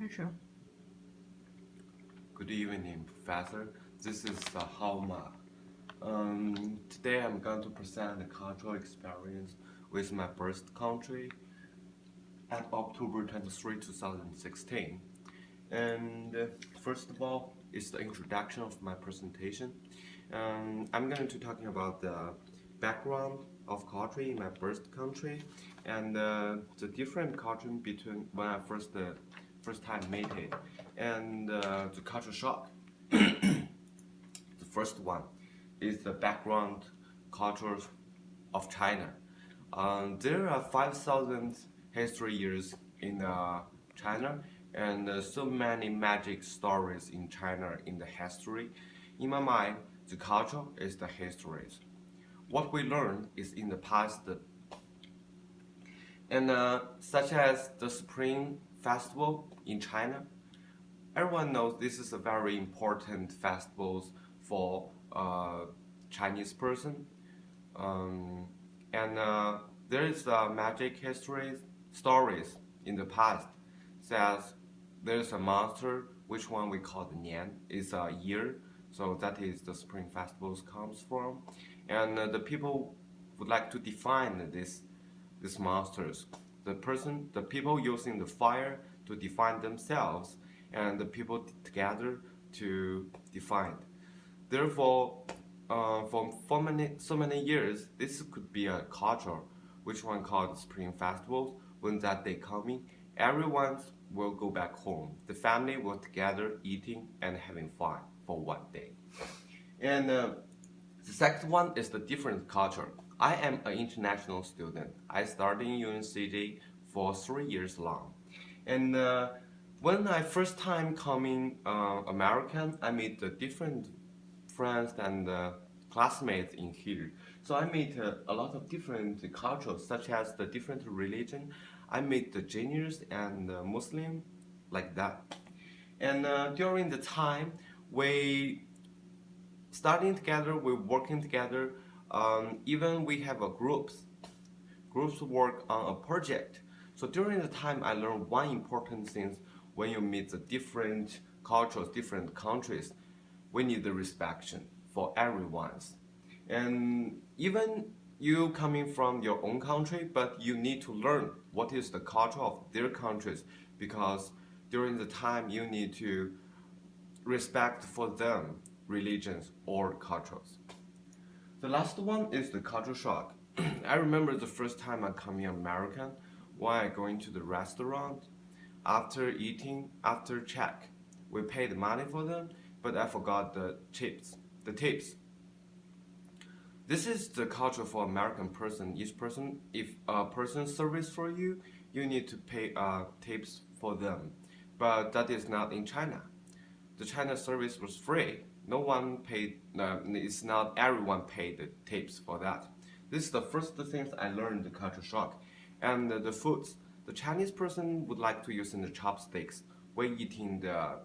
始。Good evening, Professor. This is Hao Ma. Today I'm going to present the cultural experience with my birth country at October 23, 2016. And first of all, it's the introduction of my presentation. I'm going to talking about the background of culture in my birth country and the different culture between when I first time met it and the culture shock. The first one is the background cultures of China. There are 5,000 history years in China and so many magic stories in China in the history. In my mind, the culture is the histories. What we learn is in the past, and such as the Spring Festival in China. Everyone knows this is a very important festival for Chinese person, um, and there is magic history stories in the past. Says there's a monster, which one we call the Nian, is a year, so that is the Spring Festivals comes from, and the people would like to define these monsters. The people using the fire to define themselves, and the people together to define. Therefore, so many years, this could be a culture, which one called Spring Festivals. When that day coming, everyone will go back home. The family will together eating and having fun for one day. And the second one is the different culture. I am an international student. I started in UNCG for 3 years long. And when I first time coming American, I meet the different friends and classmates in here. So I meet a lot of different cultures, such as the different religion. I meet the Jains and Muslim, like that. And during the time, we studying together, we're working together. Even we have a groups work on a project. So during the time, I learned one important thing: when you meet the different cultures, different countries, we need the respect for everyone's. And even you coming from your own country, but you need to learn what is the culture of their countries, because during the time you need to respect for them religions or cultures. The last one is the culture shock. I remember the first time I come in American, when I going to the restaurant, after eating, after check, we paid money for them, but I forgot the tips. This is the culture for American person. Each person, if a person service for you, you need to pay tips for them. But that is not in China. The China service was free. No one paid. It's not everyone paid the tips for that. This is the first things I learned the culture shock, and the foods. The Chinese person would like to use in the chopsticks when eating the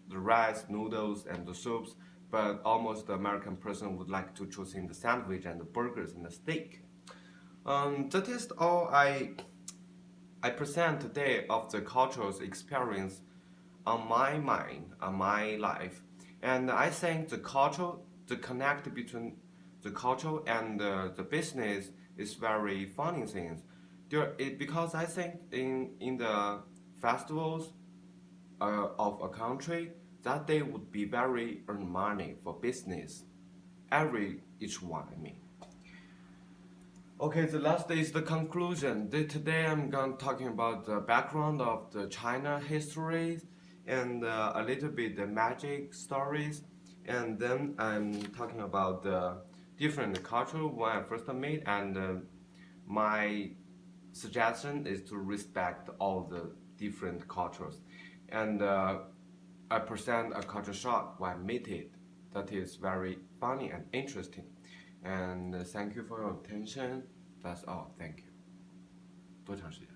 rice, noodles, and the soups, but almost the American person would like to choose in the sandwich and the burgers and the steak. That is all I present today of the cultural experience on my mind, on my life. And I think the connect between the culture and the business is very funny things. Because I think in the festivals of a country, that they would be very earn money for business. Each one, I mean. Okay, the last is the conclusion. Today I'm going to talking about the background of the China history and a little bit the magic stories, and then I'm talking about the different culture when I first met, and my suggestion is to respect all the different cultures, and I present a culture shock when I meet it. That is very funny and interesting. And thank you for your attention. That's all. Thank you. 多长时间？